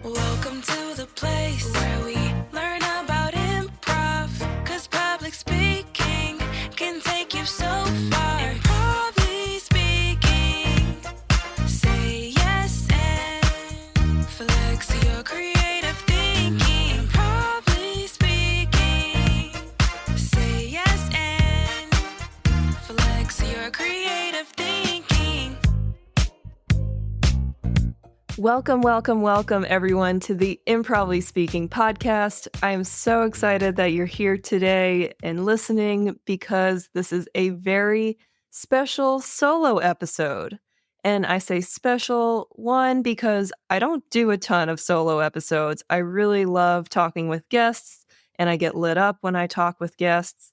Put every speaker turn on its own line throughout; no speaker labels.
Welcome to the place where we learn about improv. Cause public speaking can take you so far. Improvly speaking, say yes and flex your creative thinking. Improvly speaking, say yes and flex your creative thinking.
Welcome, everyone, to the Improvly Speaking podcast. I am so excited that you're here today and listening because this is a very special solo episode. And I say special, one, because I don't do a ton of solo episodes. I really love talking with guests, and I get lit up when I talk with guests.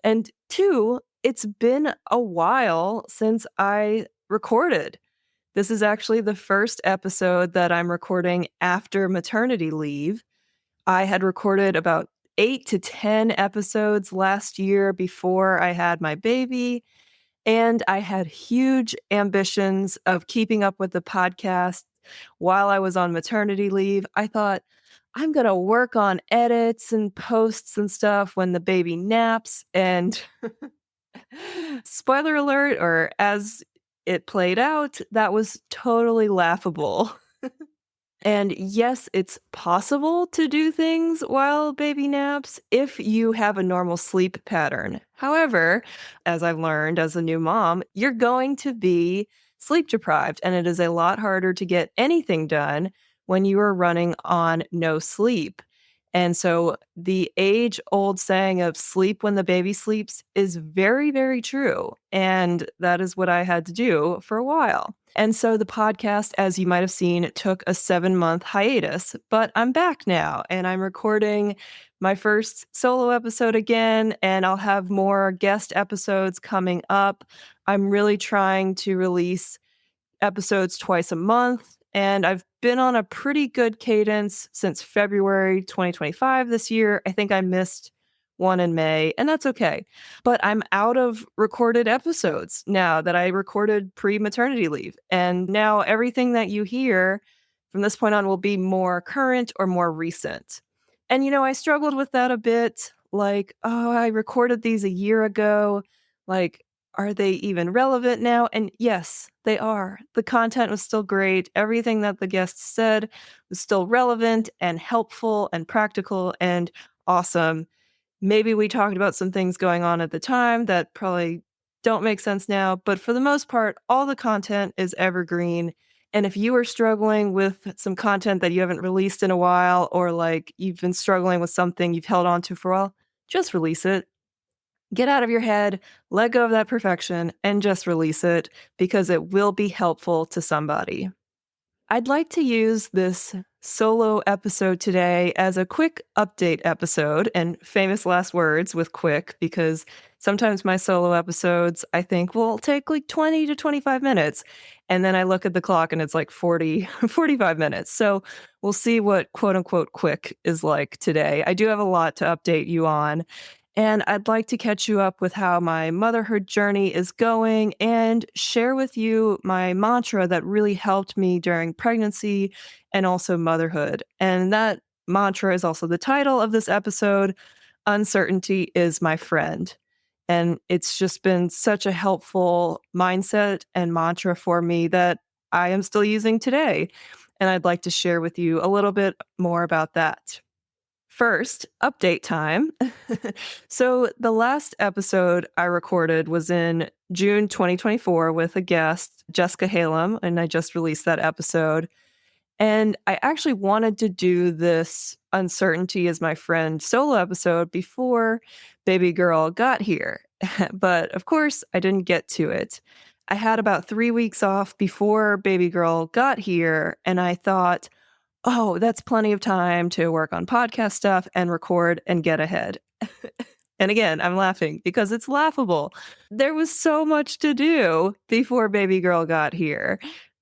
And two, it's been a while since I recorded. This is actually the first episode that I'm recording after maternity leave. I had recorded about 8 to 10 episodes last year before I had my baby, and I had huge ambitions of keeping up with the podcast while I was on maternity leave. I thought, I'm going to work on edits and posts and stuff when the baby naps. And spoiler alert, or as it played out, that was totally laughable. And yes, it's possible to do things while baby naps if you have a normal sleep pattern. However, as I've learned as a new mom, you're going to be sleep deprived, and it is a lot harder to get anything done when you are running on no sleep. And so the age-old saying of sleep when the baby sleeps is very, very true. And that is what I had to do for a while. And so the podcast, as you might have seen, took a 7-month hiatus, but I'm back now and I'm recording my first solo episode again, and I'll have more guest episodes coming up. I'm really trying to release episodes twice a month, and I've been on a pretty good cadence since February 2025 this year. I think I missed one in May, and that's okay. But I'm out of recorded episodes now that I recorded pre-maternity leave. And now everything that you hear from this point on will be more current or more recent. And, I struggled with that a bit. Like, oh, I recorded these a year ago. Like, are they even relevant now? And yes, they are. The content was still great. Everything that the guests said was still relevant and helpful and practical and awesome. Maybe we talked about some things going on at the time that probably don't make sense now, but for the most part, all the content is evergreen. And if you are struggling with some content that you haven't released in a while, or like you've been struggling with something you've held on to for a while, just release it. Get out of your head, let go of that perfection, and just release it because it will be helpful to somebody. I'd like to use this solo episode today as a quick update episode, and famous last words with quick, because sometimes my solo episodes I think will take like 20 to 25 minutes. And then I look at the clock and it's like 45 minutes. So we'll see what quote unquote quick is like today. I do have a lot to update you on. And I'd like to catch you up with how my motherhood journey is going and share with you my mantra that really helped me during pregnancy and also motherhood. And that mantra is also the title of this episode: Uncertainty is my friend. And it's just been such a helpful mindset and mantra for me that I am still using today. And I'd like to share with you a little bit more about that. First, update time. So the last episode I recorded was in June 2024 with a guest, Jessica Halem, and I just released that episode. And I actually wanted to do this Uncertainty is my friend solo episode before baby girl got here. But of course, I didn't get to it. I had about 3 weeks off before baby girl got here, and I thought, oh, that's plenty of time to work on podcast stuff and record and get ahead. And again, I'm laughing because it's laughable. There was so much to do before baby girl got here.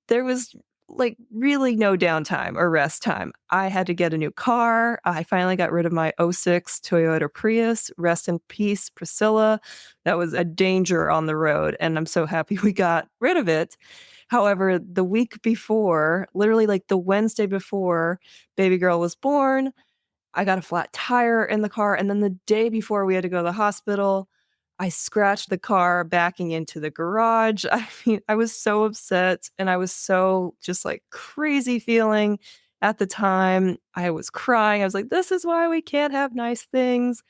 There was like really no downtime or rest time. I had to get a new car. I finally got rid of my '06 Toyota Prius. Rest in peace, Priscilla. That was a danger on the road, and I'm so happy we got rid of it. However, the week before, literally like the Wednesday before baby girl was born, I got a flat tire in the car, and then the day before we had to go to the hospital, I scratched the car backing into the garage. I mean, I was so upset, and I was so just, like, crazy feeling at the time. I was crying. I was like, "This is why we can't have nice things."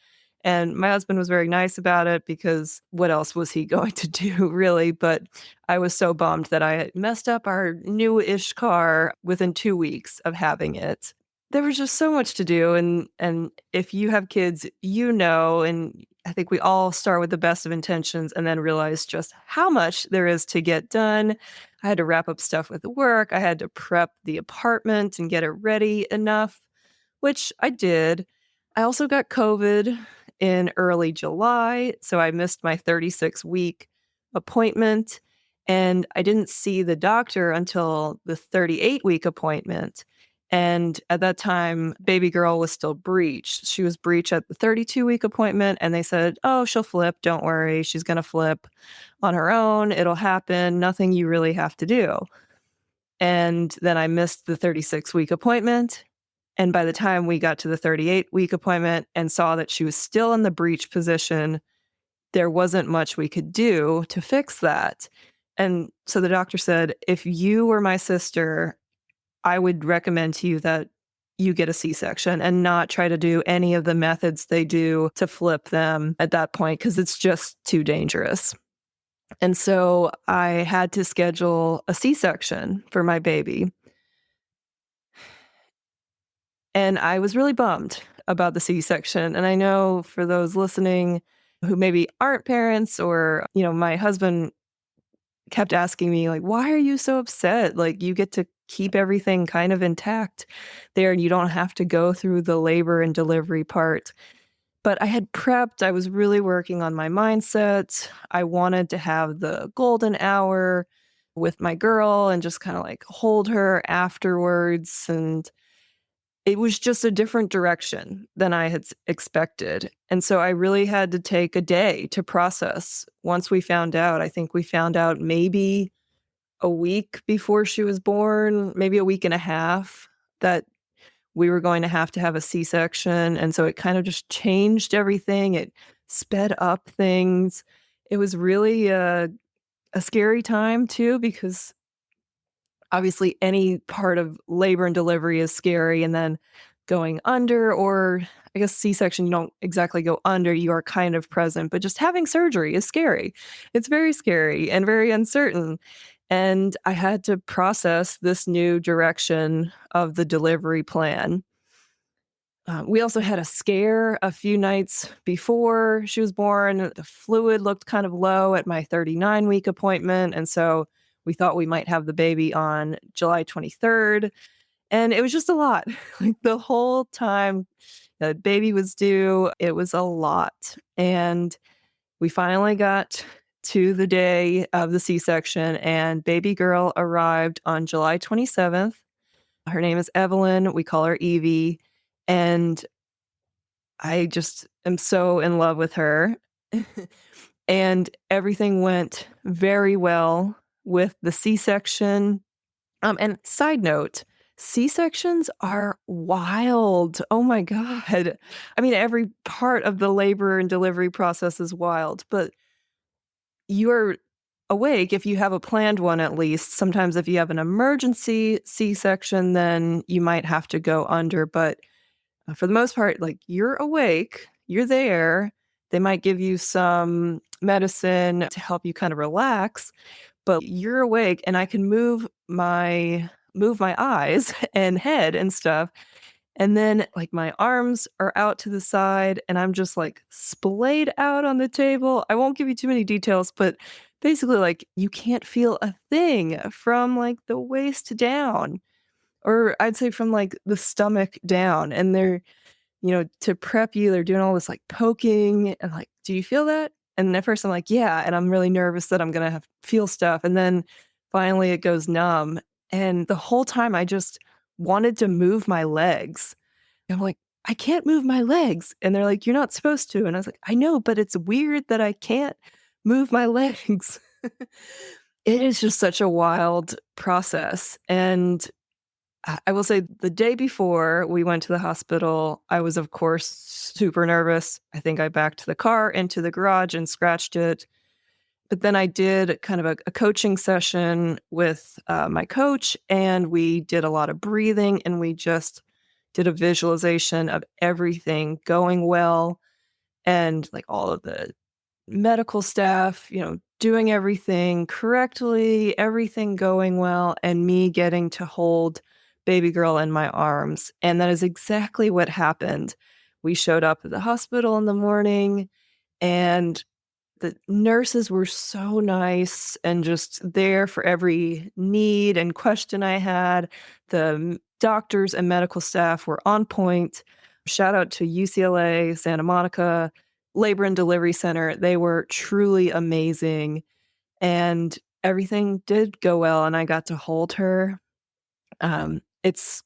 And my husband was very nice about it because what else was he going to do, really? But I was so bummed that I had messed up our new-ish car within 2 weeks of having it. There was just so much to do, and if you have kids, you know, and I think we all start with the best of intentions and then realize just how much there is to get done. I had to wrap up stuff with work, I had to prep the apartment and get it ready enough, which I did. I also got COVID in early July, so I missed my 36-week appointment, and I didn't see the doctor until the 38-week appointment. And at that time, baby girl was still breech. She was breech at the 32-week appointment, and they said, "Oh, she'll flip. Don't worry. She's going to flip on her own. It'll happen. Nothing you really have to do." And then I missed the 36-week appointment. And by the time we got to the 38-week appointment and saw that she was still in the breech position, there wasn't much we could do to fix that. And so the doctor said, "If you were my sister, I would recommend to you that you get a C-section and not try to do any of the methods they do to flip them at that point because it's just too dangerous." And so I had to schedule a C-section for my baby. And I was really bummed about the C-section. And I know for those listening who maybe aren't parents or, my husband kept asking me like, "Why are you so upset? Like you get to keep everything kind of intact there and you don't have to go through the labor and delivery part." But I had prepped, I was really working on my mindset. I wanted to have the golden hour with my girl and just kind of like hold her afterwards, and it was just a different direction than I had expected. And so I really had to take a day to process. Once we found out, I think we found out maybe a week before she was born, maybe a week and a half, that we were going to have a C-section. And so it kind of just changed everything. It sped up things. It was really a scary time too, because obviously any part of labor and delivery is scary, and then going under, or I guess C-section, you don't exactly go under, you are kind of present, but just having surgery is scary. It's very scary and very uncertain. And I had to process this new direction of the delivery plan. We also had a scare a few nights before she was born. The fluid looked kind of low at my 39-week appointment. And so we thought we might have the baby on July 23rd. And it was just a lot. Like the whole time the baby was due, it was a lot. And we finally got to the day of the C-section, and baby girl arrived on July 27th. Her name is Evelyn. We call her Evie. And I just am so in love with her. And everything went very well with the C-section. And side note, C-sections are wild. Oh my God. I mean, every part of the labor and delivery process is wild, but you're awake if you have a planned one at least. Sometimes if you have an emergency C-section, then you might have to go under, but for the most part, like, you're awake, you're there. They might give you some medicine to help you kind of relax, but you're awake and I can move my eyes and head and stuff. And then like my arms are out to the side and I'm just like splayed out on the table. I won't give you too many details, but basically like you can't feel a thing from like the waist down, or I'd say from like the stomach down. And they're, to prep you, they're doing all this like poking and like, "Do you feel that?" And at first I'm like, "Yeah." And I'm really nervous that I'm going to have feel stuff. And then finally it goes numb. And the whole time I just wanted to move my legs. And I'm like, "I can't move my legs." And they're like, "You're not supposed to." And I was like, "I know, but it's weird that I can't move my legs." It is just such a wild process, and I will say the day before we went to the hospital, I was, of course, super nervous. I think I backed the car into the garage and scratched it. But then I did kind of a coaching session with my coach, and we did a lot of breathing, and we just did a visualization of everything going well and like all of the medical staff, doing everything correctly, everything going well, and me getting to hold baby girl in my arms. And that is exactly what happened. We showed up at the hospital in the morning, and the nurses were so nice and just there for every need and question I had. The doctors and medical staff were on point. Shout out to UCLA, Santa Monica, Labor and Delivery Center. They were truly amazing. And everything did go well, and I got to hold her. It's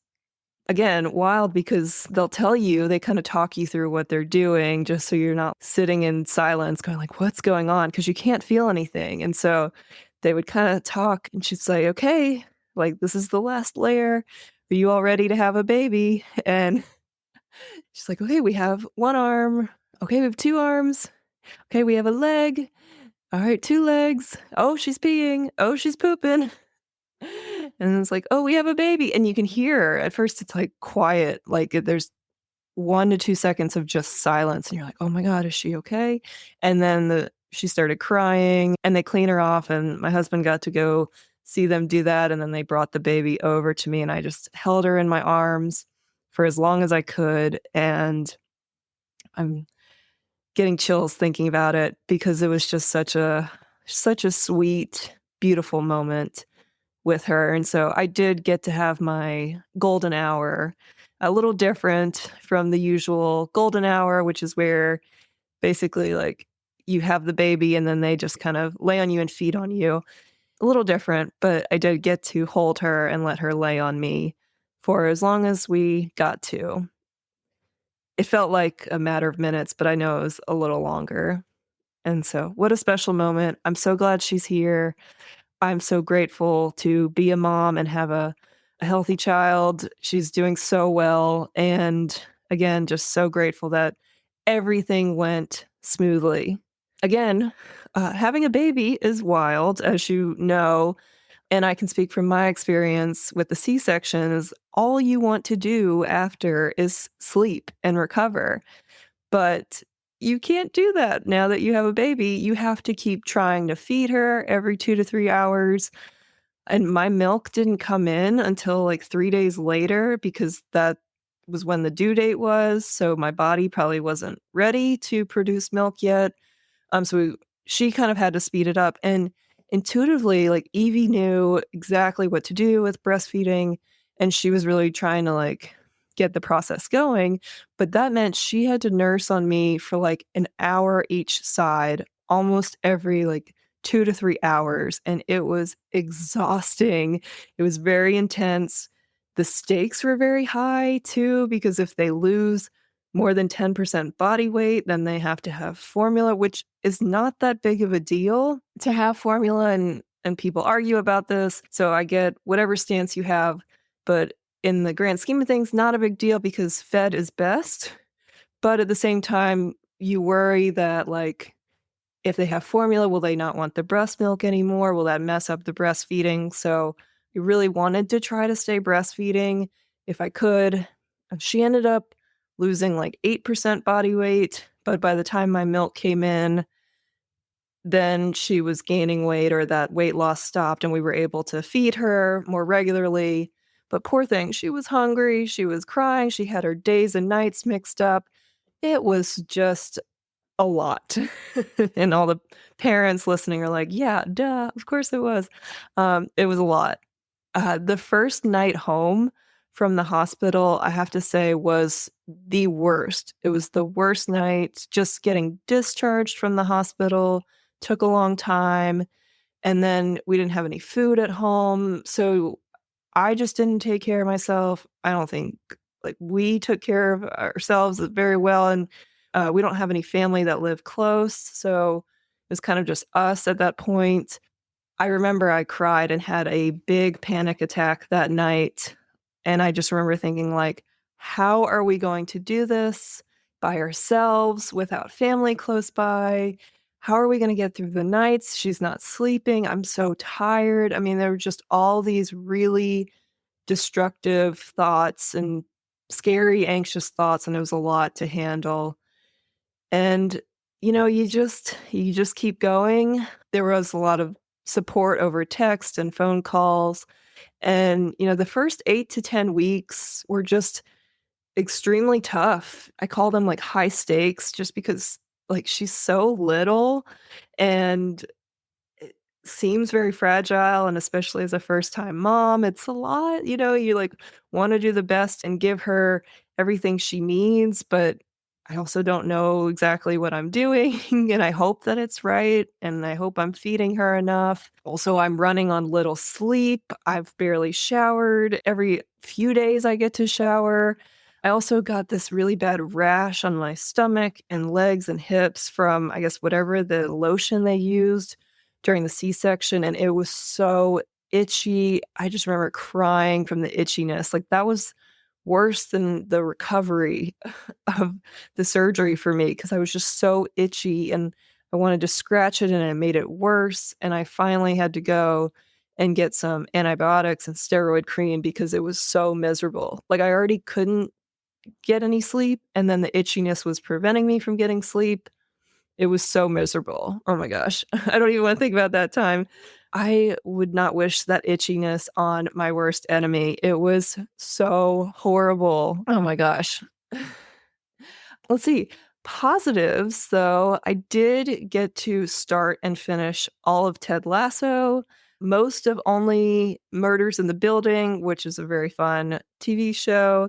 again, wild because they'll tell you, they kinda talk you through what they're doing just so you're not sitting in silence going like, "What's going on?" Because you can't feel anything, and so they would kinda talk, and she'd say, "Okay, like, this is the last layer. Are you all ready to have a baby?" And she's like, "Okay, we have 1 arm. Okay, we have 2 arms. Okay, we have a leg. Alright, 2 legs. Oh, she's peeing. Oh, she's pooping." And it's like, "Oh, we have a baby," and you can hear at first it's, like, quiet, like, there's 1 to 2 seconds of just silence, and you're like, "Oh my god, is she okay?" And then she started crying, and they clean her off, and my husband got to go see them do that, and then they brought the baby over to me, and I just held her in my arms for as long as I could, and I'm getting chills thinking about it because it was just such a sweet, beautiful moment with her, and so I did get to have my golden hour, a little different from the usual golden hour, which is where basically, like, you have the baby and then they just kind of lay on you and feed on you. A little different, but I did get to hold her and let her lay on me for as long as we got to. It felt like a matter of minutes, but I know it was a little longer, and so what a special moment. I'm so glad she's here. I'm so grateful to be a mom and have a healthy child. She's doing so well. And again, just so grateful that everything went smoothly. Again, having a baby is wild, as you know. And I can speak from my experience with the C section is all you want to do after is sleep and recover. But you can't do that now that you have a baby. You have to keep trying to feed her every 2 to 3 hours, and my milk didn't come in until, like, 3 days later because that was when the due date was, so my body probably wasn't ready to produce milk yet. She kind of had to speed it up, and intuitively, like, Evie knew exactly what to do with breastfeeding, and she was really trying to, like, get the process going, but that meant she had to nurse on me for, like, an hour each side, almost every, like, 2 to 3 hours, and it was exhausting. It was very intense. The stakes were very high too, because if they lose more than 10% body weight, then they have to have formula, which is not that big of a deal to have formula, and people argue about this. So I get whatever stance you have, but in the grand scheme of things, not a big deal because fed is best. But at the same time, you worry that, like, if they have formula, will they not want the breast milk anymore? Will that mess up the breastfeeding? So I really wanted to try to stay breastfeeding if I could. She ended up losing like 8% body weight, but by the time my milk came in, then she was gaining weight or that weight loss stopped and we were able to feed her more regularly. But poor thing, she was hungry, she was crying, she had her days and nights mixed up. It was just a lot. And all the parents listening are like, "Yeah, duh, of course it was." It was a lot. The first night home from the hospital, I have to say, was the worst. It was the worst night. Just getting discharged from the hospital took a long time, and then we didn't have any food at home, so I just didn't take care of myself. I don't think, like, we took care of ourselves very well, and, we don't have any family that live close, so it was kind of just us at that point. I remember I cried and had a big panic attack that night, and I just remember thinking, like, "How are we going to do this by ourselves without family close by? How are we gonna get through the nights? She's not sleeping. I'm so tired." I mean, there were just all these really destructive thoughts and scary, anxious thoughts, and it was a lot to handle. And, you just keep going. There was a lot of support over text and phone calls. And, the first 8 to 10 weeks were just extremely tough. I call them like high stakes just because like she's so little and it seems very fragile, and especially as a first-time mom, it's a lot, you, like, wanna do the best and give her everything she needs, but I also don't know exactly what I'm doing, and I hope that it's right, and I hope I'm feeding her enough. Also, I'm running on little sleep, I've barely showered, every few days I get to shower. I also got this really bad rash on my stomach and legs and hips from, I guess, whatever the lotion they used during the C-section, and it was so itchy. I just remember crying from the itchiness, like, that was worse than the recovery of the surgery for me because I was just so itchy, and I wanted to scratch it, and it made it worse, and I finally had to go and get some antibiotics and steroid cream because it was so miserable. Like, I already couldn't get any sleep, and then the itchiness was preventing me from getting sleep. It was so miserable. Oh my gosh. I don't even wanna think about that time. I would not wish that itchiness on my worst enemy. It was so horrible. Oh my gosh. Let's see. Positives, though, I did get to start and finish all of Ted Lasso, most of Only Murders in the Building, which is a very fun TV show.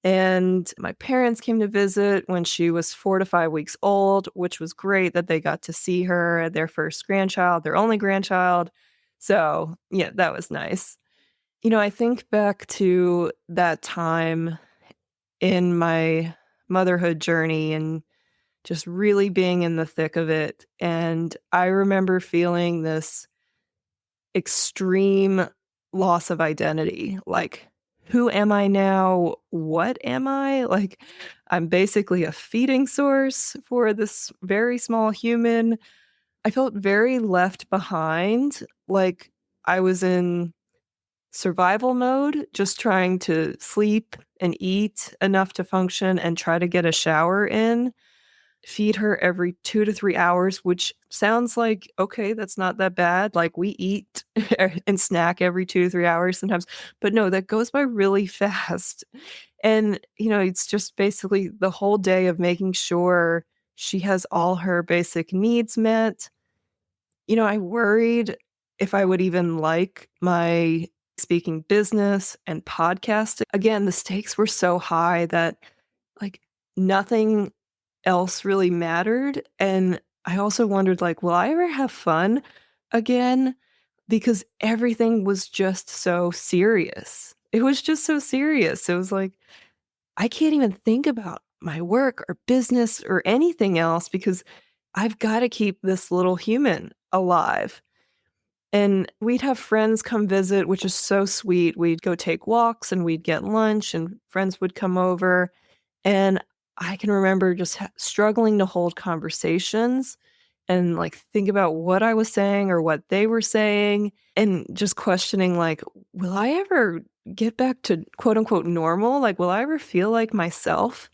And my parents came to visit when she was 4 to 5 weeks old, which was great that they got to see her, their first grandchild, their only grandchild. So, yeah, that was nice. I think back to that time in my motherhood journey and just really being in the thick of it. And I remember feeling this extreme loss of identity. Like, who am I now? What am I? Like, I'm basically a feeding source for this very small human. I felt very left behind. Like, I was in survival mode, just trying to sleep and eat enough to function and try to get a shower in, feed her every 2 to 3 hours, which sounds like, okay, that's not that bad, like, we eat and snack every 2 to 3 hours sometimes, but no, that goes by really fast, and, it's just basically the whole day of making sure she has all her basic needs met. I worried if I would even like my speaking business and podcast. Again, the stakes were so high that, like, nothing else really mattered, and I also wondered, like, will I ever have fun again? Because everything was just so serious. It was just so serious. It was like, I can't even think about my work or business or anything else because I've gotta keep this little human alive. And we'd have friends come visit, which is so sweet. We'd go take walks and we'd get lunch, and friends would come over. And I can remember just struggling to hold conversations and like think about what I was saying or what they were saying, and just questioning, like, will I ever get back to quote unquote normal? Like, will I ever feel like myself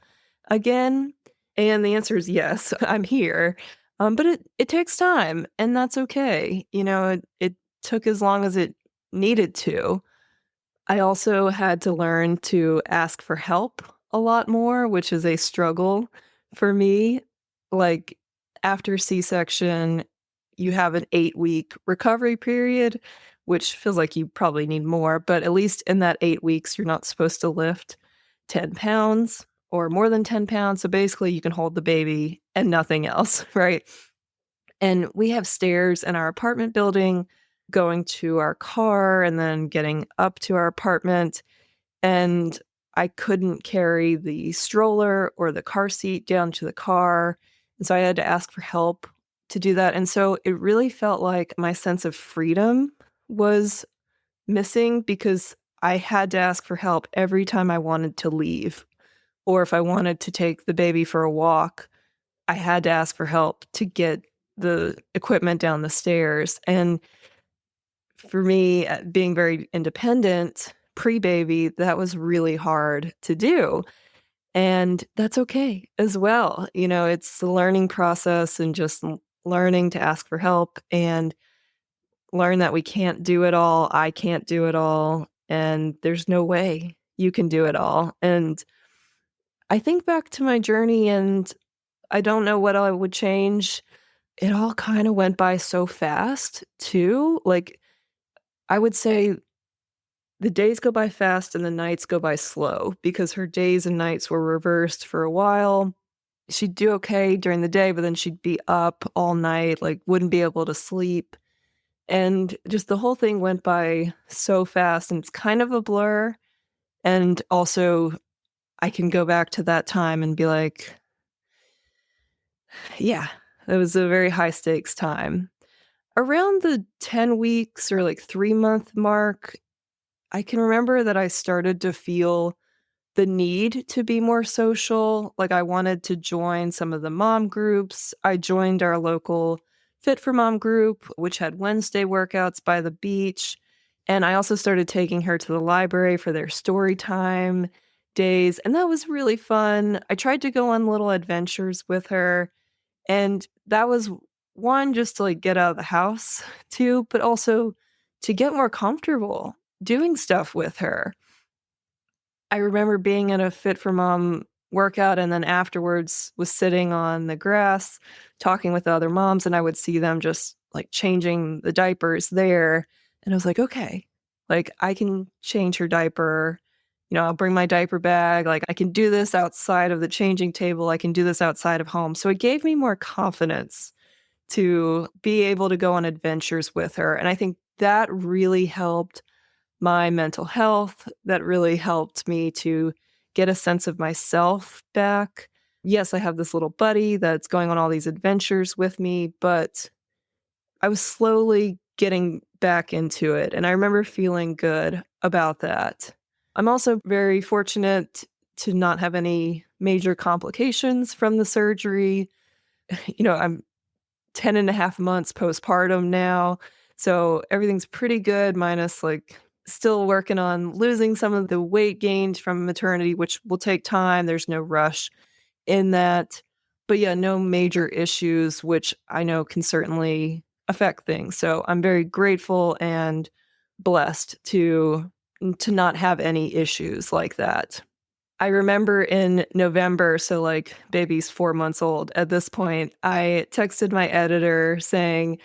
again? And the answer is yes, I'm here. But it takes time, and that's okay. It took as long as it needed to. I also had to learn to ask for help a lot more, which is a struggle for me. Like, after C-section, you have an 8-week recovery period, which feels like you probably need more, but at least in that 8 weeks, you're not supposed to lift 10 pounds or more than 10 pounds. So basically, you can hold the baby and nothing else, right? And we have stairs in our apartment building going to our car and then getting up to our apartment. And I couldn't carry the stroller or the car seat down to the car. And so I had to ask for help to do that, and so it really felt like my sense of freedom was missing because I had to ask for help every time I wanted to leave, or if I wanted to take the baby for a walk, I had to ask for help to get the equipment down the stairs, and for me, being very independent pre-baby, that was really hard to do, and that's okay as well. It's a learning process and just learning to ask for help and learn that we can't do it all. I can't do it all, and there's no way you can do it all. And I think back to my journey, and I don't know what I would change. It all kind of went by so fast, too. Like, I would say the days go by fast and the nights go by slow because her days and nights were reversed for a while. She'd do okay during the day, but then she'd be up all night, like, wouldn't be able to sleep. And just the whole thing went by so fast, and it's kind of a blur. And also, I can go back to that time and be like, yeah, it was a very high stakes time. Around the 10 weeks or like 3-month mark, I can remember that I started to feel the need to be more social. Like, I wanted to join some of the mom groups. I joined our local Fit for Mom group, which had Wednesday workouts by the beach. And I also started taking her to the library for their story time days. And that was really fun. I tried to go on little adventures with her. And that was one, just to like get out of the house, two, but also to get more comfortable doing stuff with her. I remember being in a Fit for Mom workout and then afterwards was sitting on the grass talking with the other moms, and I would see them just like changing the diapers there. And I was like, okay, like I can change her diaper. I'll bring my diaper bag. Like, I can do this outside of the changing table. I can do this outside of home. So it gave me more confidence to be able to go on adventures with her. And I think that really helped my mental health. That really helped me to get a sense of myself back. Yes, I have this little buddy that's going on all these adventures with me, but I was slowly getting back into it. And I remember feeling good about that. I'm also very fortunate to not have any major complications from the surgery. I'm 10 and a half months postpartum now. So everything's pretty good, minus like still working on losing some of the weight gained from maternity, which will take time. There's no rush in that. But yeah, no major issues, which I know can certainly affect things. So I'm very grateful and blessed to not have any issues like that. I remember in November, so like baby's 4 months old at this point, I texted my editor saying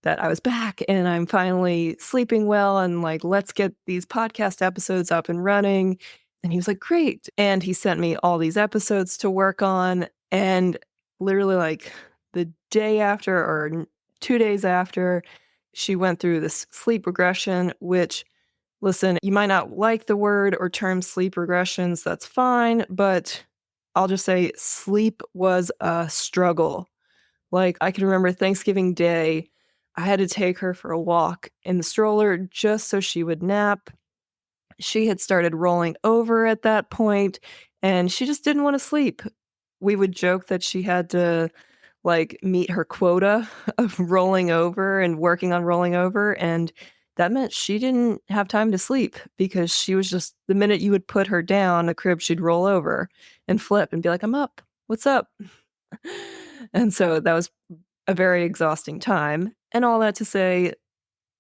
that I was back and I'm finally sleeping well and like, let's get these podcast episodes up and running. And he was like, great. And he sent me all these episodes to work on. And literally like the day after or 2 days after, she went through this sleep regression, which, listen, you might not like the word or term sleep regressions, that's fine, but I'll just say sleep was a struggle. Like, I can remember Thanksgiving Day, I had to take her for a walk in the stroller just so she would nap. She had started rolling over at that point, and she just didn't want to sleep. We would joke that she had to like meet her quota of rolling over and working on rolling over, and that meant she didn't have time to sleep because she was just, the minute you would put her down the crib, she'd roll over and flip and be like, I'm up, what's up? And so that was a very exhausting time. And all that to say,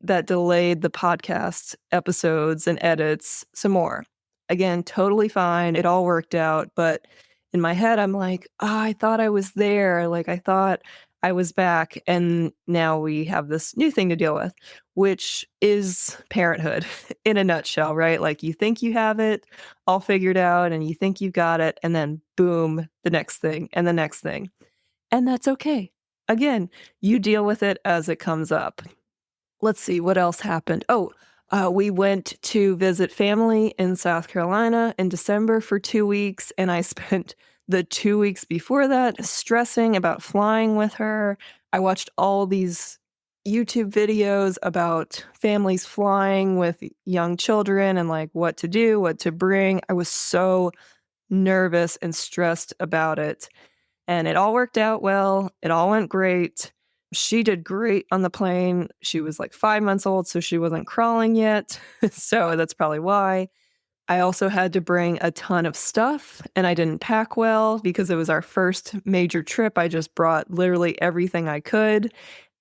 that delayed the podcast episodes and edits some more. Again, totally fine. It all worked out. But in my head, I'm like, oh, I thought I was there. Like, I thought I was back. And now we have this new thing to deal with, which is parenthood in a nutshell, right? Like, you think you have it all figured out and you think you got it. And then boom, the next thing and the next thing. And that's okay. Again, you deal with it as it comes up. Let's see what else happened. We went to visit family in South Carolina in December for 2 weeks, and I spent The 2 weeks before that, stressing about flying with her. I watched all these YouTube videos about families flying with young children and, like, what to do, what to bring. I was so nervous and stressed about it, and it all worked out well. It all went great. She did great on the plane. She was, like, 5 months old, so she wasn't crawling yet, so that's probably why. I also had to bring a ton of stuff, and I didn't pack well because it was our first major trip. I just brought literally everything I could,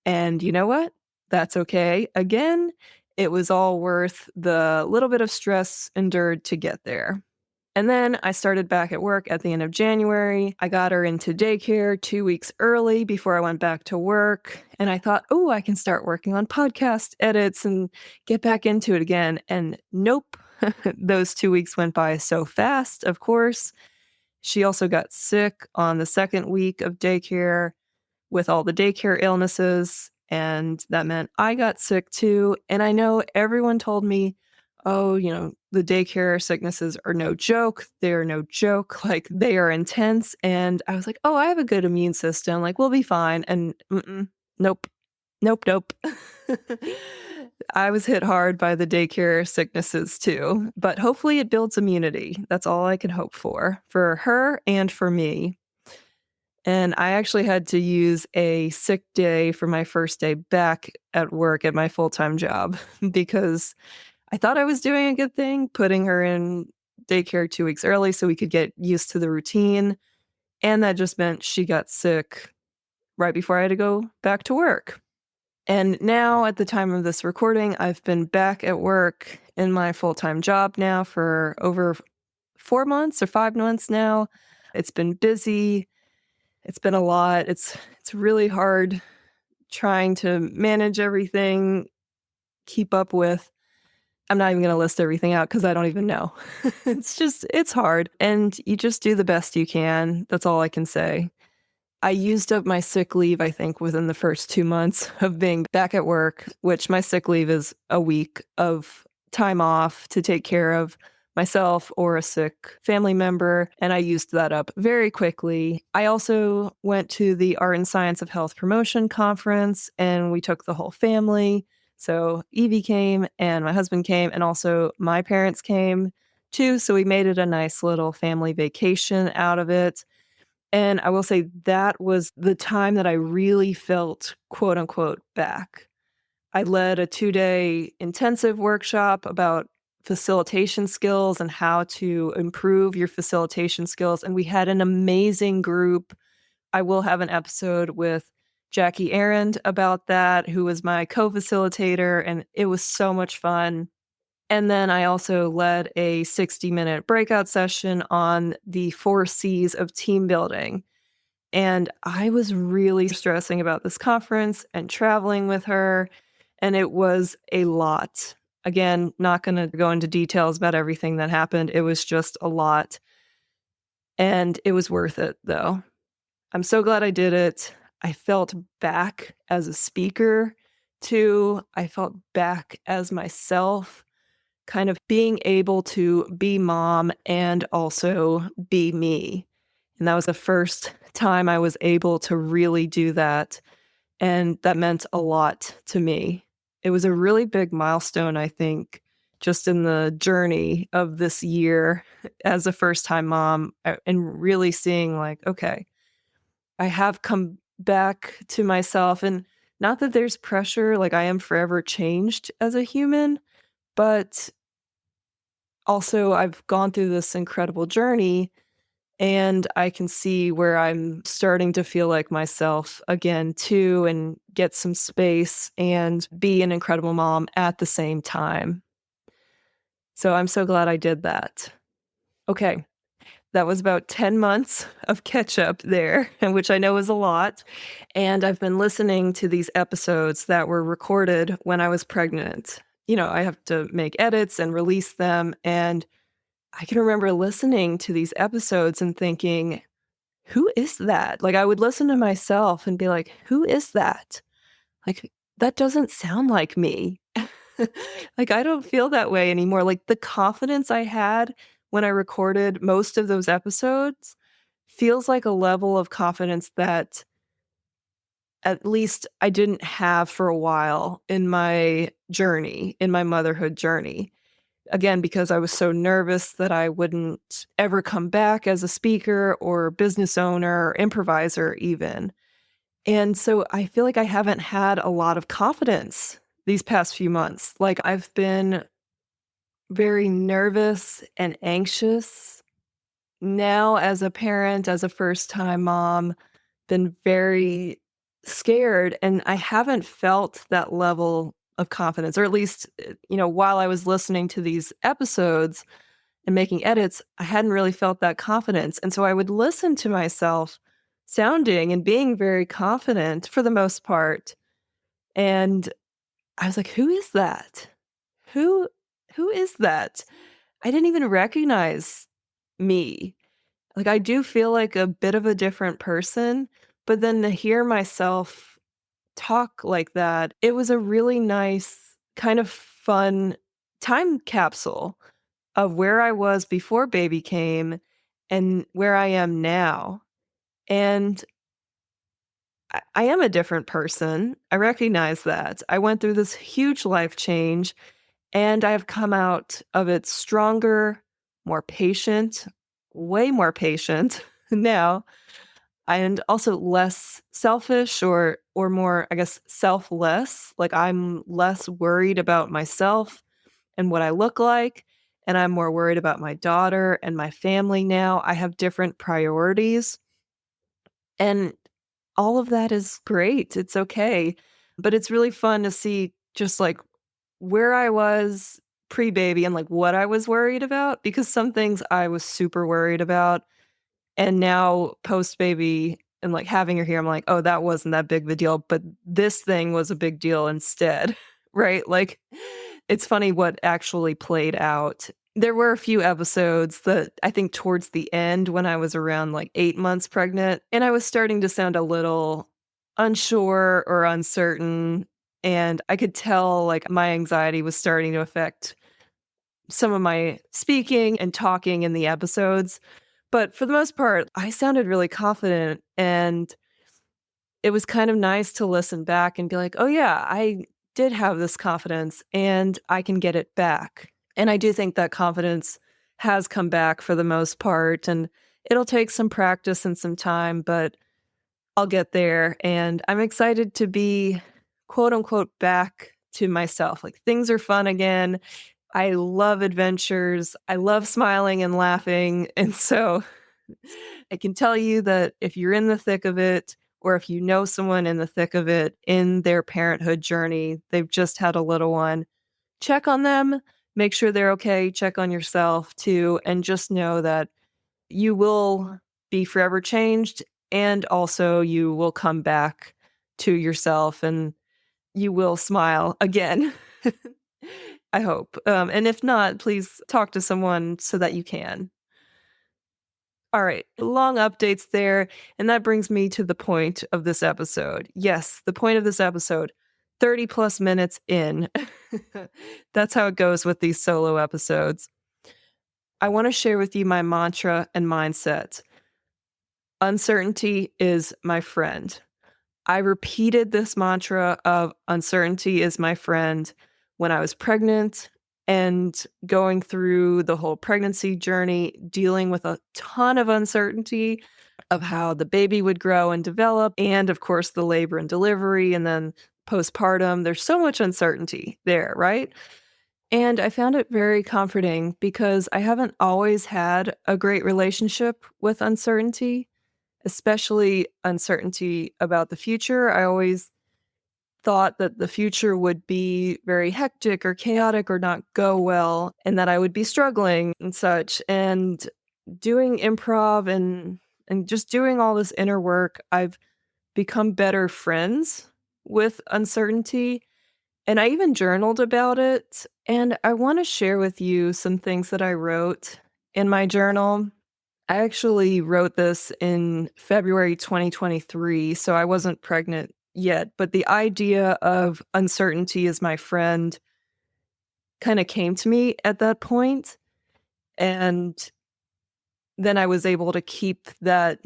and you know what? That's okay. Again, it was all worth the little bit of stress endured to get there. And then I started back at work at the end of January. I got her into daycare 2 weeks early before I went back to work, and I thought, "Oh, I can start working on podcast edits and get back into it again." And nope. Those 2 weeks went by so fast, of course. She also got sick on the second week of daycare with all the daycare illnesses, and that meant I got sick too. And I know everyone told me, "Oh, the daycare sicknesses are no joke. They're no joke. Like, they are intense." And I was like, "Oh, I have a good immune system. Like, we'll be fine." And nope, nope, nope. I was hit hard by the daycare sicknesses too, but hopefully it builds immunity. That's all I can hope for her and for me. And I actually had to use a sick day for my first day back at work at my full-time job because I thought I was doing a good thing, putting her in daycare 2 weeks early so we could get used to the routine. And that just meant she got sick right before I had to go back to work. And now, at the time of this recording, I've been back at work in my full-time job now for over 4 months or 5 months now. It's been busy. It's been a lot. It's really hard trying to manage everything, keep up with. I'm not even gonna list everything out because I don't even know. It's hard, and you just do the best you can. That's all I can say. I used up my sick leave, I think, within the first 2 months of being back at work, which my sick leave is a week of time off to take care of myself or a sick family member, and I used that up very quickly. I also went to the Art and Science of Health Promotion Conference, and we took the whole family. So Evie came, and my husband came, and also my parents came too, so we made it a nice little family vacation out of it. And I will say that was the time that I really felt, quote unquote, back. I led a 2-day intensive workshop about facilitation skills and how to improve your facilitation skills. And we had an amazing group. I will have an episode with Jackie Arend about that, who was my co-facilitator, and it was so much fun. And then I also led a 60-minute breakout session on the 4 C's of team building. And I was really stressing about this conference and traveling with her, and it was a lot. Again, not going to go into details about everything that happened. It was just a lot. And it was worth it, though. I'm so glad I did it. I felt back as a speaker, too. I felt back as myself, kind of being able to be mom and also be me. And that was the first time I was able to really do that. And that meant a lot to me. It was a really big milestone, I think, just in the journey of this year as a first time mom and really seeing, like, okay, I have come back to myself. And not that there's pressure, like, I am forever changed as a human, but also I've gone through this incredible journey and I can see where I'm starting to feel like myself again too and get some space and be an incredible mom at the same time. So I'm so glad I did that. Okay, that was about 10 months of catch up there, which I know is a lot. And I've been listening to these episodes that were recorded when I was pregnant. I have to make edits and release them. And I can remember listening to these episodes and thinking, who is that? Like, I would listen to myself and be like, who is that? Like, that doesn't sound like me. Like, I don't feel that way anymore. Like, the confidence I had when I recorded most of those episodes feels like a level of confidence that at least I didn't have for a while in my journey, in my motherhood journey. Again, because I was so nervous that I wouldn't ever come back as a speaker or business owner or improviser, even. And so I feel like I haven't had a lot of confidence these past few months. Like I've been very nervous and anxious now as a parent, as a first time mom, been very scared, and I haven't felt that level of confidence, or at least, while I was listening to these episodes and making edits, I hadn't really felt that confidence. And so I would listen to myself sounding and being very confident for the most part. And I was like, who is that? Who who is that? I didn't even recognize me. Like, I do feel like a bit of a different person, but then to hear myself talk like that, it was a really nice, kind of fun time capsule of where I was before baby came and where I am now. And I am a different person. I recognize that. I went through this huge life change and I've come out of it stronger, more patient, way more patient now, and also less selfish or more, I guess, selfless. Like I'm less worried about myself and what I look like, and I'm more worried about my daughter and my family now. I have different priorities, and all of that is great. It's okay. But it's really fun to see just like where I was pre-baby and like what I was worried about, because some things I was super worried about, and now post-baby and like having her here, I'm like, oh, that wasn't that big of a deal, but this thing was a big deal instead. Right? Like it's funny what actually played out. There were a few episodes that I think towards the end when I was around like 8 months pregnant and I was starting to sound a little unsure or uncertain. And I could tell like my anxiety was starting to affect some of my speaking and talking in the episodes. But for the most part, I sounded really confident. And it was kind of nice to listen back and be like, oh, yeah, I did have this confidence and I can get it back. And I do think that confidence has come back for the most part. And it'll take some practice and some time, but I'll get there. And I'm excited to be quote unquote back to myself. Like things are fun again. I love adventures. I love smiling and laughing. And so I can tell you that if you're in the thick of it, or if you know someone in the thick of it in their parenthood journey, they've just had a little one, check on them, make sure they're okay, check on yourself too, and just know that you will be forever changed. And also, you will come back to yourself and you will smile again. I hope. And if not, please talk to someone so that you can. All right, long updates there. And that brings me to the point of this episode. Yes, the point of this episode, 30 plus minutes in. That's how it goes with these solo episodes. I want to share with you my mantra and mindset. Uncertainty is my friend. I repeated this mantra of uncertainty is my friend when I was pregnant and going through the whole pregnancy journey, dealing with a ton of uncertainty of how the baby would grow and develop, and of course, the labor and delivery, and then postpartum. There's so much uncertainty there, right? And I found it very comforting because I haven't always had a great relationship with uncertainty, especially uncertainty about the future. I always thought that the future would be very hectic or chaotic or not go well, and that I would be struggling and such. And doing improv and just doing all this inner work, I've become better friends with uncertainty. And I even journaled about it. And I want to share with you some things that I wrote in my journal. I actually wrote this in February 2023, so I wasn't pregnant yet, but the idea of uncertainty as my friend kind of came to me at that point, and then I was able to keep that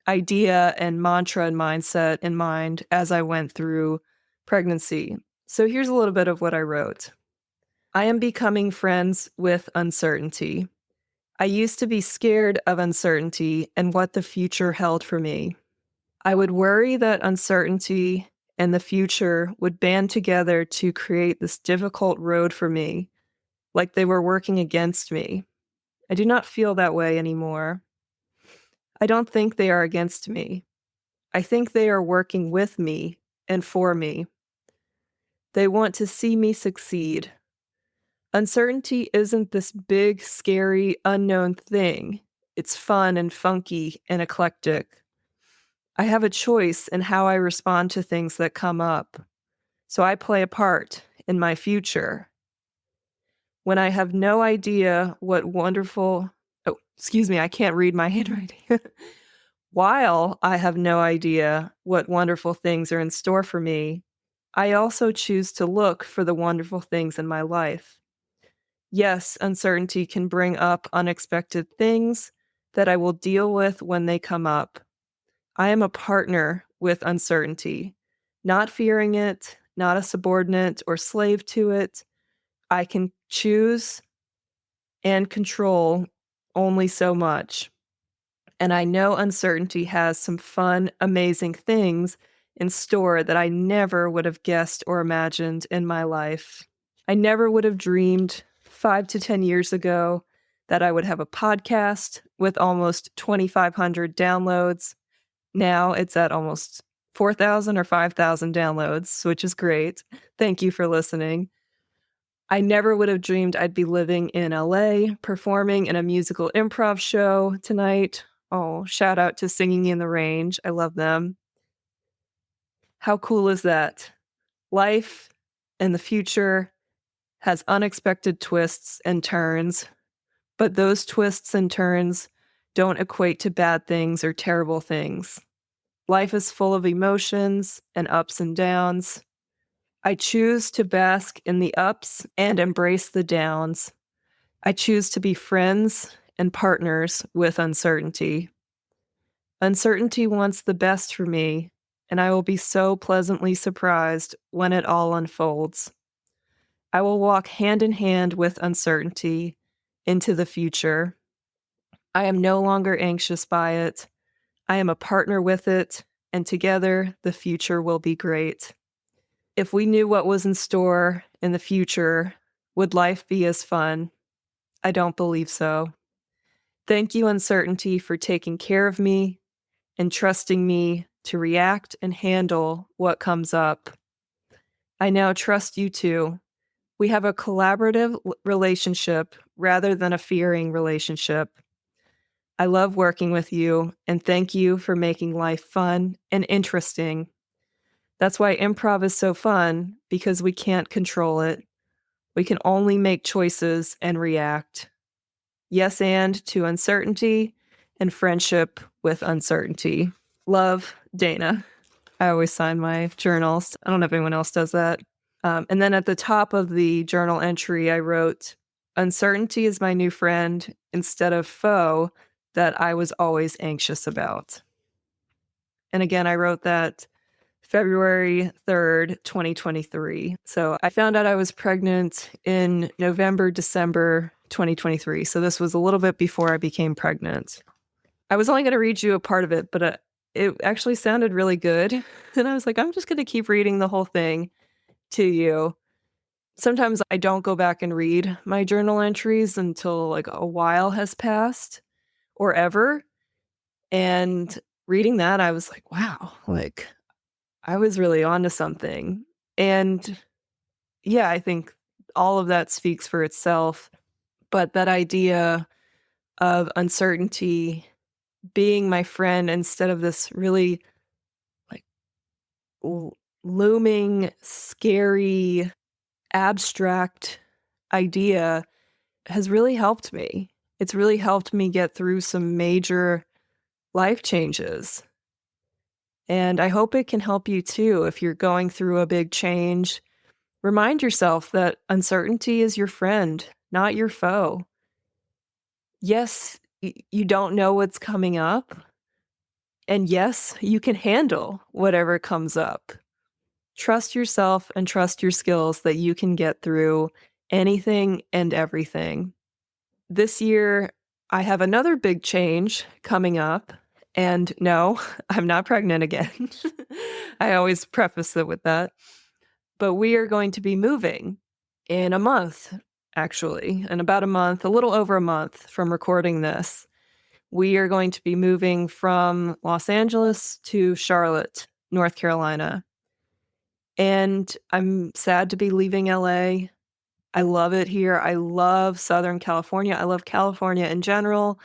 idea and mantra and mindset in mind as I went through pregnancy. So here's a little bit of what I wrote. I am becoming friends with uncertainty. I used to be scared of uncertainty and what the future held for me. I would worry that uncertainty and the future would band together to create this difficult road for me, like they were working against me. I do not feel that way anymore. I don't think they are against me. I think they are working with me and for me. They want to see me succeed. Uncertainty isn't this big, scary, unknown thing. It's fun and funky and eclectic. I have a choice in how I respond to things that come up. So I play a part in my future. When I have no idea what wonderful, oh, excuse me, I can't read my handwriting. While I have no idea what wonderful things are in store for me, I also choose to look for the wonderful things in my life. Yes, uncertainty can bring up unexpected things that I will deal with when they come up. I am a partner with uncertainty, not fearing it, not a subordinate or slave to it. I can choose and control only so much. And I know uncertainty has some fun, amazing things in store that I never would have guessed or imagined in my life. I never would have dreamed 5 to 10 years ago that I would have a podcast with almost 2,500 downloads. Now it's at almost 4,000 or 5,000 downloads, which is great. Thank you for listening. I never would have dreamed I'd be living in LA, performing in a musical improv show tonight. Oh, shout out to Singing in the Range. I love them. How cool is that? Life and the future has unexpected twists and turns, but those twists and turns don't equate to bad things or terrible things. Life is full of emotions and ups and downs. I choose to bask in the ups and embrace the downs. I choose to be friends and partners with uncertainty. Uncertainty wants the best for me, and I will be so pleasantly surprised when it all unfolds. I will walk hand in hand with uncertainty into the future. I am no longer anxious by it. I am a partner with it, and together the future will be great. If we knew what was in store in the future, would life be as fun? I don't believe so. Thank you, uncertainty, for taking care of me and trusting me to react and handle what comes up. I now trust you too. We have a collaborative relationship rather than a fearing relationship. I love working with you, and thank you for making life fun and interesting. That's why improv is so fun, because we can't control it. We can only make choices and react. Yes, and to uncertainty and friendship with uncertainty. Love, Dayna. I always sign my journals. I don't know if anyone else does that. And then at the top of the journal entry, I wrote, uncertainty is my new friend instead of foe that I was always anxious about. And again, I wrote that February 3rd, 2023. So I found out I was pregnant in November, December 2023. So this was a little bit before I became pregnant. I was only going to read you a part of it, but it actually sounded really good. And I was like, I'm just going to keep reading the whole thing to you. Sometimes I don't go back and read my journal entries until like a while has passed or ever. And reading that, I was like, wow, like I was really onto something. And yeah, I think all of that speaks for itself. But that idea of uncertainty being my friend instead of this really like looming, scary, abstract idea has really helped me. It's really helped me get through some major life changes. And I hope it can help you too if you're going through a big change. Remind yourself that uncertainty is your friend, not your foe. Yes, You don't know what's coming up. And yes, you can handle whatever comes up. Trust yourself and trust your skills that you can get through anything and everything. This year, I have another big change coming up. And no, I'm not pregnant again. I always preface it with that. But we are going to be moving in a month, actually, in about a month, a little over a month from recording this. We are going to be moving from Los Angeles to Charlotte, North Carolina. And I'm sad to be leaving LA. I love it here. I love Southern California. I love California in general.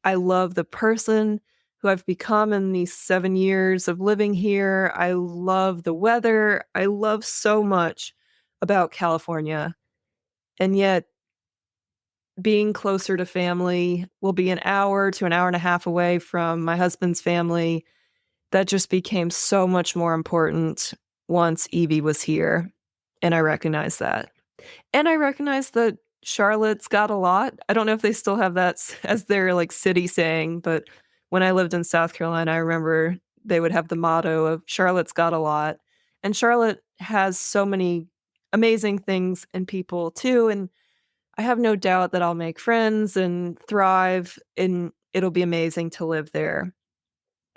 I love the person who I've become in these 7 years of living here. I love the weather. I love so much about California. And yet, being closer to family, will be an hour to an hour and a half away from my husband's family. That just became so much more important once Evie was here. And I recognize that. And I recognize that Charlotte's got a lot. I don't know if they still have that as their like city saying, but when I lived in South Carolina, I remember they would have the motto of Charlotte's got a lot. And Charlotte has so many amazing things and people too. And I have no doubt that I'll make friends and thrive, and it'll be amazing to live there.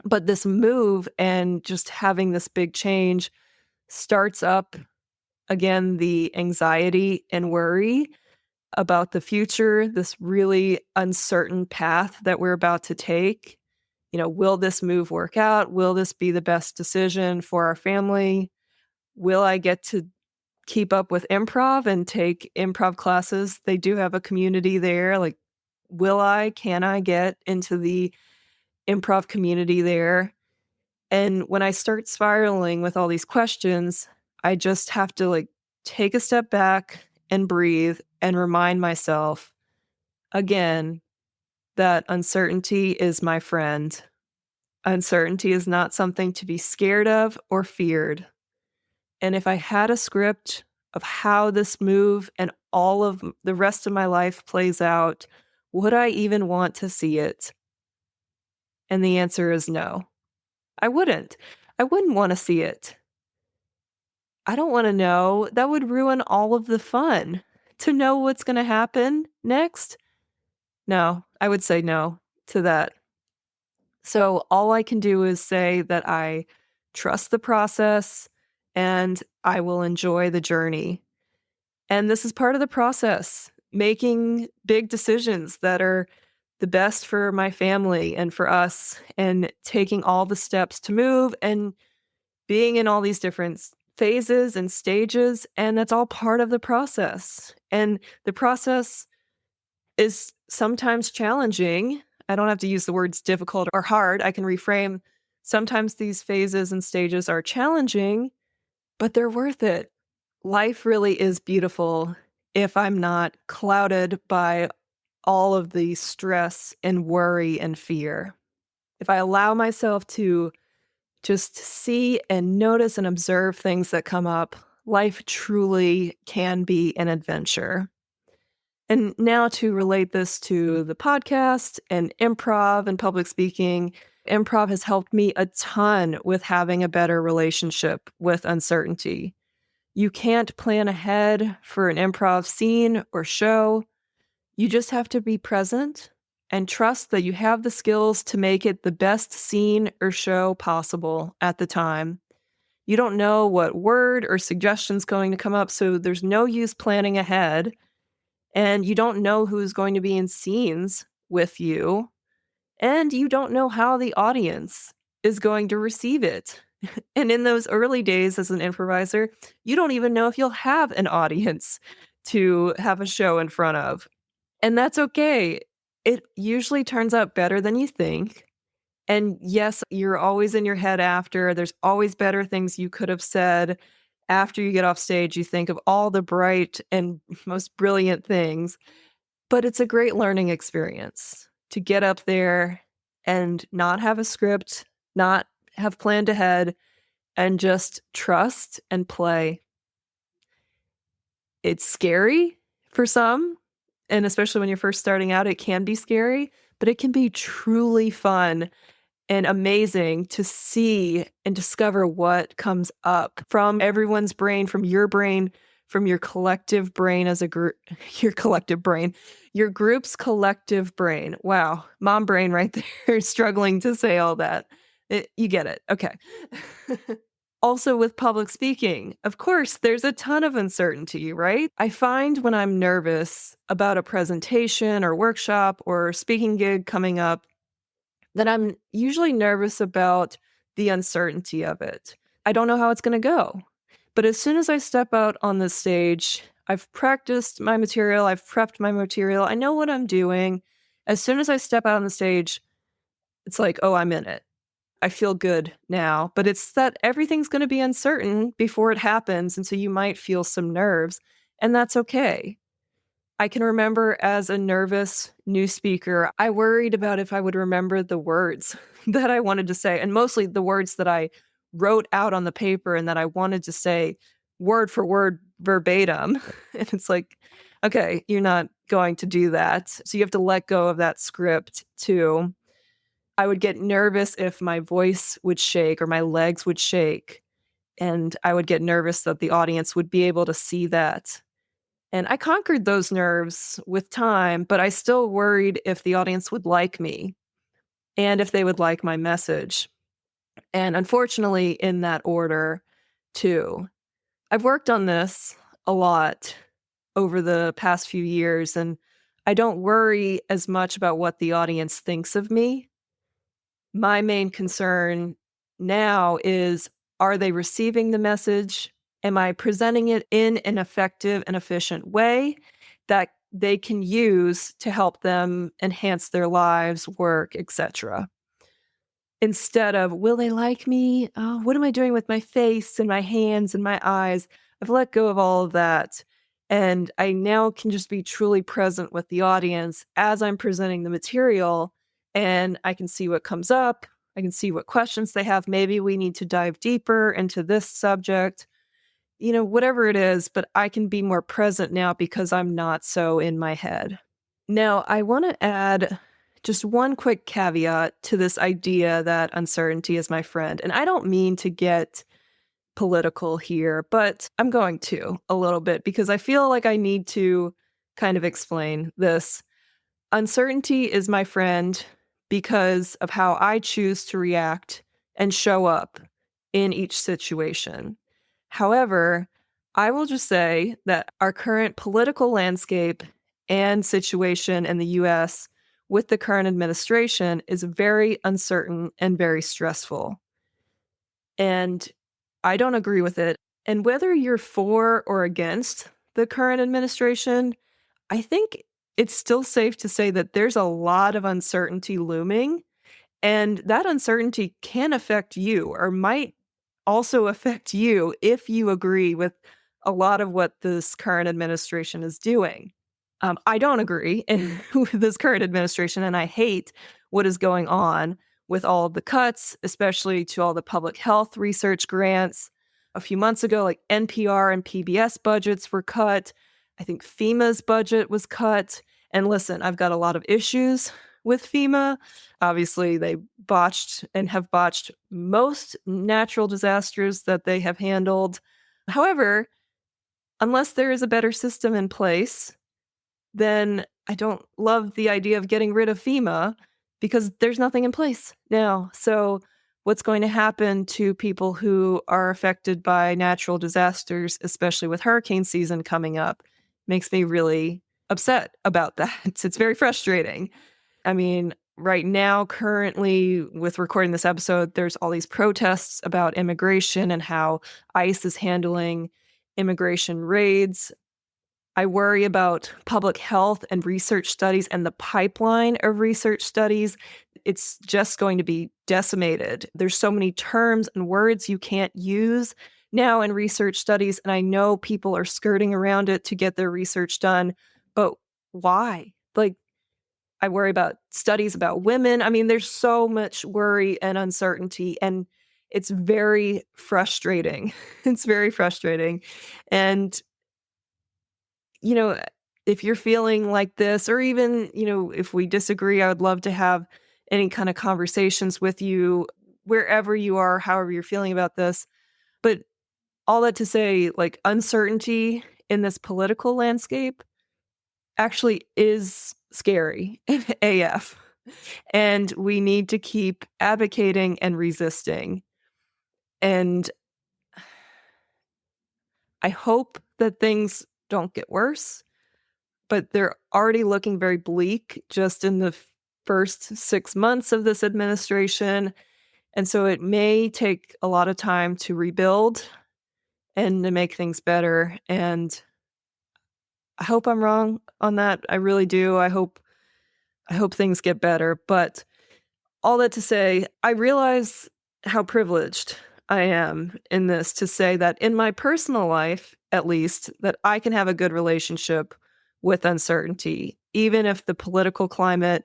But this move and just having this big change starts up again the anxiety and worry about the future, this really uncertain path that we're about to take. Will this move work out? Will this be the best decision for our family? Will I get to keep up with improv and take improv classes? They do have a community there. Like, can I get into the improv community there? And when I start spiraling with all these questions, I just have to like take a step back and breathe and remind myself again that uncertainty is my friend. Uncertainty is not something to be scared of or feared. And if I had a script of how this move and all of the rest of my life plays out, would I even want to see it? And the answer is no. I wouldn't. I wouldn't want to see it. I don't want to know. That would ruin all of the fun. To know what's going to happen next? No, I would say no to that. So all I can do is say that I trust the process and I will enjoy the journey. And this is part of the process, making big decisions that are the best for my family and for us, and taking all the steps to move and being in all these different phases and stages. And that's all part of the process. And the process is sometimes challenging. I don't have to use the words difficult or hard. I can reframe. Sometimes these phases and stages are challenging, but they're worth it. Life really is beautiful if I'm not clouded by all of the stress and worry and fear. If I allow myself to just see and notice and observe things that come up, life truly can be an adventure. And now to relate this to the podcast and improv and public speaking, improv has helped me a ton with having a better relationship with uncertainty. You can't plan ahead for an improv scene or show. You just have to be present and trust that you have the skills to make it the best scene or show possible at the time. You don't know what word or suggestion's going to come up, so there's no use planning ahead. And you don't know who's going to be in scenes with you. And you don't know how the audience is going to receive it. And in those early days as an improviser, you don't even know if you'll have an audience to have a show in front of. And that's okay. It usually turns out better than you think. And yes, you're always in your head after. There's always better things you could have said. After you get off stage, you think of all the bright and most brilliant things. But it's a great learning experience to get up there and not have a script, not have planned ahead, and just trust and play. It's scary for some, and especially when you're first starting out, it can be scary, but it can be truly fun and amazing to see and discover what comes up from everyone's brain, from your brain, from your collective brain as a group, your collective brain, your group's collective brain. Wow, mom brain right there, struggling to say all that. You get it. Okay. Also, with public speaking, of course, there's a ton of uncertainty, right? I find when I'm nervous about a presentation or workshop or speaking gig coming up, that I'm usually nervous about the uncertainty of it. I don't know how it's going to go. But as soon as I step out on the stage, I've practiced my material, I've prepped my material, I know what I'm doing. As soon as I step out on the stage, it's like, oh, I'm in it. I feel good now. But it's that everything's going to be uncertain before it happens. And so you might feel some nerves, and that's okay. I can remember as a nervous new speaker, I worried about if I would remember the words that I wanted to say, and mostly the words that I wrote out on the paper and that I wanted to say word for word verbatim. And it's like, okay, you're not going to do that. So you have to let go of that script too. I would get nervous if my voice would shake or my legs would shake. And I would get nervous that the audience would be able to see that. And I conquered those nerves with time, but I still worried if the audience would like me and if they would like my message. And unfortunately, in that order, too. I've worked on this a lot over the past few years, and I don't worry as much about what the audience thinks of me. My main concern now is, are they receiving the message? Am I presenting it in an effective and efficient way that they can use to help them enhance their lives, work, etc.? Instead of, will they like me? Oh, what am I doing with my face and my hands and my eyes? I've let go of all of that. And I now can just be truly present with the audience as I'm presenting the material, and I can see what comes up. I can see what questions they have. Maybe we need to dive deeper into this subject, whatever it is, but I can be more present now because I'm not so in my head. Now, I want to add just one quick caveat to this idea that uncertainty is my friend. And I don't mean to get political here, but I'm going to a little bit because I feel like I need to kind of explain this. Uncertainty is my friend because of how I choose to react and show up in each situation. However, I will just say that our current political landscape and situation in the US with the current administration is very uncertain and very stressful. And I don't agree with it. And whether you're for or against the current administration, I think it's still safe to say that there's a lot of uncertainty looming, and that uncertainty can affect you or might also affect you if you agree with a lot of what this current administration is doing. I don't agree with this current administration, and I hate what is going on with all of the cuts, especially to all the public health research grants. A few months ago, like NPR and PBS budgets were cut. I think FEMA's budget was cut. And listen, I've got a lot of issues with FEMA. Obviously, they botched and have botched most natural disasters that they have handled. However, unless there is a better system in place, then I don't love the idea of getting rid of FEMA because there's nothing in place now. So, what's going to happen to people who are affected by natural disasters, especially with hurricane season coming up, makes me really upset about that. It's very frustrating. I mean, right now, currently, with recording this episode, there's all these protests about immigration and how ICE is handling immigration raids. I worry about public health and research studies and the pipeline of research studies. It's just going to be decimated. There's so many terms and words you can't use now in research studies, and I know people are skirting around it to get their research done, but why? Like, I worry about studies about women. I mean, there's so much worry and uncertainty, and it's very frustrating. It's very frustrating. And, you know, if you're feeling like this, or even, if we disagree, I would love to have any kind of conversations with you wherever you are, however you're feeling about this. But all that to say, like, uncertainty in this political landscape actually is scary AF. And we need to keep advocating and resisting. And I hope that things don't get worse, but they're already looking very bleak just in the first 6 months of this administration. And so it may take a lot of time to rebuild and to make things better. And I hope I'm wrong on that. I really do. I hope things get better. But all that to say, I realize how privileged I am in this, to say that in my personal life, at least, that I can have a good relationship with uncertainty, even if the political climate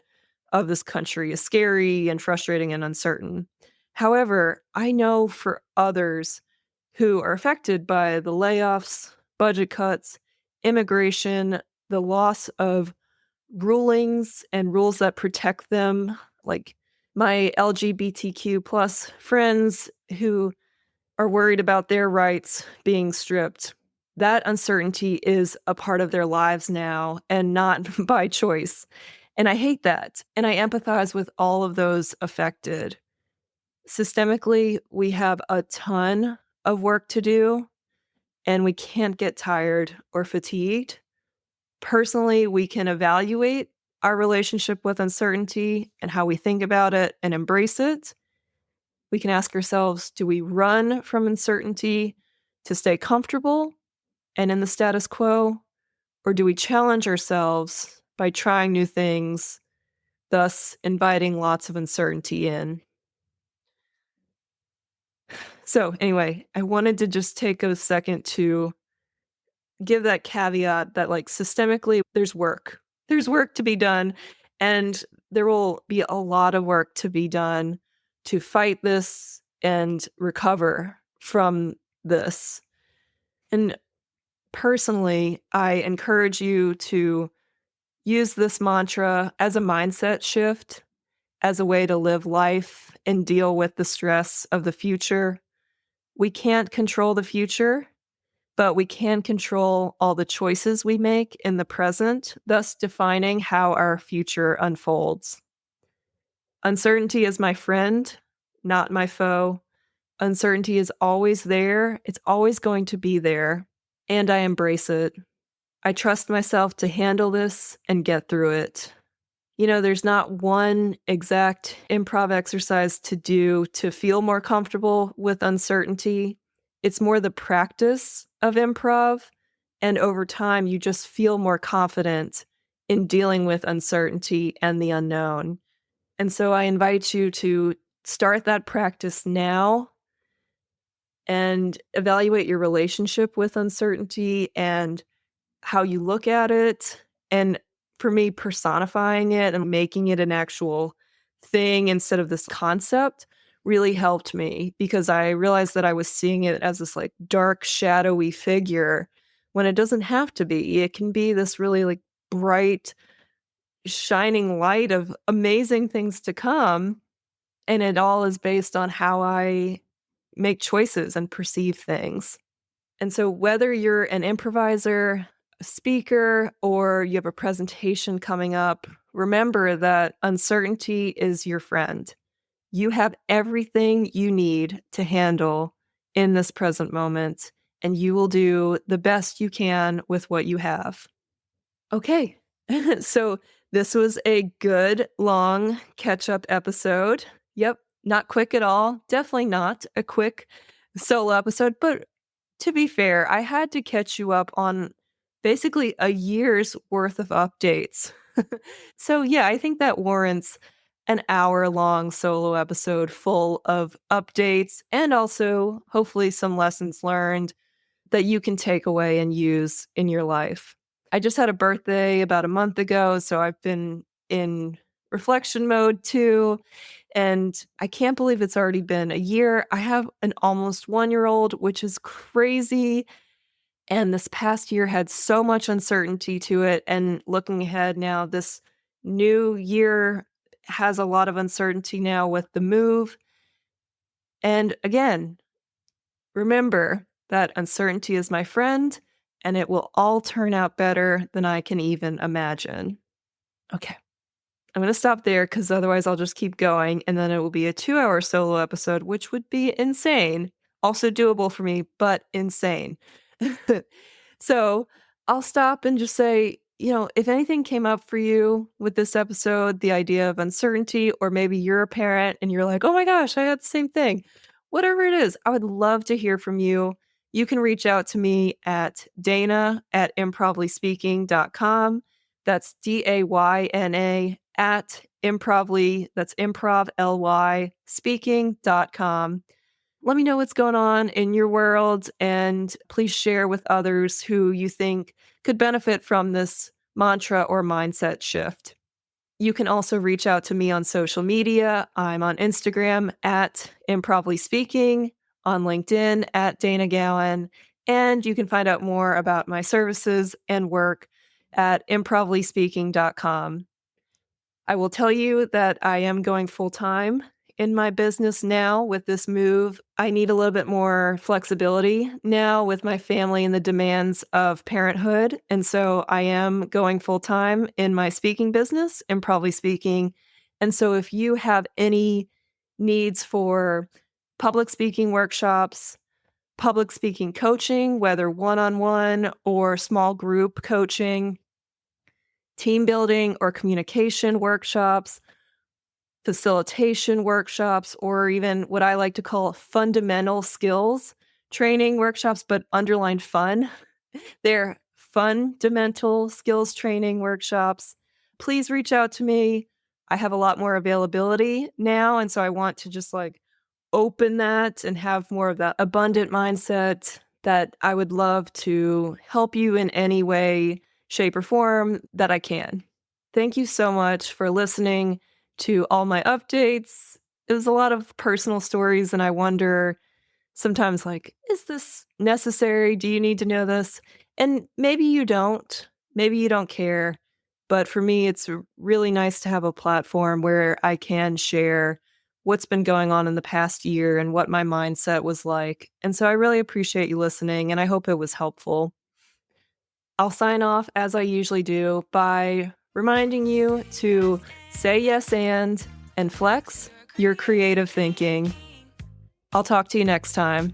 of this country is scary and frustrating and uncertain. However, I know for others who are affected by the layoffs, budget cuts, immigration, the loss of rulings and rules that protect them, like my LGBTQ plus friends who are worried about their rights being stripped. That uncertainty is a part of their lives now and not by choice. And I hate that. And I empathize with all of those affected. Systemically, we have a ton of work to do, and we can't get tired or fatigued. Personally, we can evaluate our relationship with uncertainty and how we think about it and embrace it. We can ask ourselves, do we run from uncertainty to stay comfortable and in the status quo? Or do we challenge ourselves by trying new things, thus inviting lots of uncertainty in? So, anyway, I wanted to just take a second to give that caveat that, like, systemically, there's work. There's work to be done, and there will be a lot of work to be done to fight this and recover from this. And personally, I encourage you to use this mantra as a mindset shift, as a way to live life and deal with the stress of the future. We can't control the future, but we can control all the choices we make in the present, thus defining how our future unfolds. Uncertainty is my friend, not my foe. Uncertainty is always there, it's always going to be there, and I embrace it. I trust myself to handle this and get through it. There's not one exact improv exercise to do to feel more comfortable with uncertainty. It's more the practice of improv. And over time, you just feel more confident in dealing with uncertainty and the unknown. And so I invite you to start that practice now and evaluate your relationship with uncertainty and how you look at it. And for me, personifying it and making it an actual thing instead of this concept really helped me, because I realized that I was seeing it as this, like, dark, shadowy figure when it doesn't have to be. It can be this really, like, bright, shining light of amazing things to come. And it all is based on how I make choices and perceive things. And so, whether you're an improviser, a speaker, or you have a presentation coming up, remember that uncertainty is your friend. You have everything you need to handle in this present moment, and you will do the best you can with what you have. Okay. So, this was a good, long catch up episode. Yep. Not quick at all. Definitely not a quick solo episode, but to be fair, I had to catch you up on basically a year's worth of updates. So, yeah, I think that warrants an hour-long solo episode full of updates and also hopefully some lessons learned that you can take away and use in your life. I just had a birthday about a month ago, so I've been in reflection mode too. And I can't believe it's already been a year. I have an almost 1-year-old, which is crazy. And this past year had so much uncertainty to it. And looking ahead now, this new year has a lot of uncertainty now with the move. And again, remember that uncertainty is my friend, and it will all turn out better than I can even imagine. Okay. I'm going to stop there because otherwise I'll just keep going and then it will be a 2-hour solo episode, which would be insane. Also doable for me, but insane. So I'll stop and just say, if anything came up for you with this episode, the idea of uncertainty, or maybe you're a parent and you're like, oh my gosh, I had the same thing. Whatever it is, I would love to hear from you. You can reach out to me at Dayna@improblyspeaking.com. That's Dayna at improvly, that's improv, speaking.com. Let me know what's going on in your world, and please share with others who you think could benefit from this mantra or mindset shift. You can also reach out to me on social media. I'm on Instagram at improvly speaking, on LinkedIn at Dayna Gowan, and you can find out more about my services and work at improblyspeaking.com. I will tell you that I am going full time in my business now with this move. I need a little bit more flexibility now with my family and the demands of parenthood. And so I am going full time in my speaking business and probably speaking. And so if you have any needs for public speaking workshops, public speaking coaching, whether one-on-one or small group coaching, team building or communication workshops, facilitation workshops, or even what I like to call fundamental skills training workshops, but underlined fun. They're fundamental skills training workshops. Please reach out to me. I have a lot more availability now. And so I want to just open that and have more of that abundant mindset that I would love to help you in any way, shape, or form that I can. Thank you so much for listening to all my updates. It was a lot of personal stories, and I wonder sometimes, is this necessary? Do you need to know this? And maybe you don't. Maybe you don't care. But for me, it's really nice to have a platform where I can share what's been going on in the past year and what my mindset was like. And so I really appreciate you listening, and I hope it was helpful. I'll sign off as I usually do by reminding you to say yes and flex your creative thinking. I'll talk to you next time.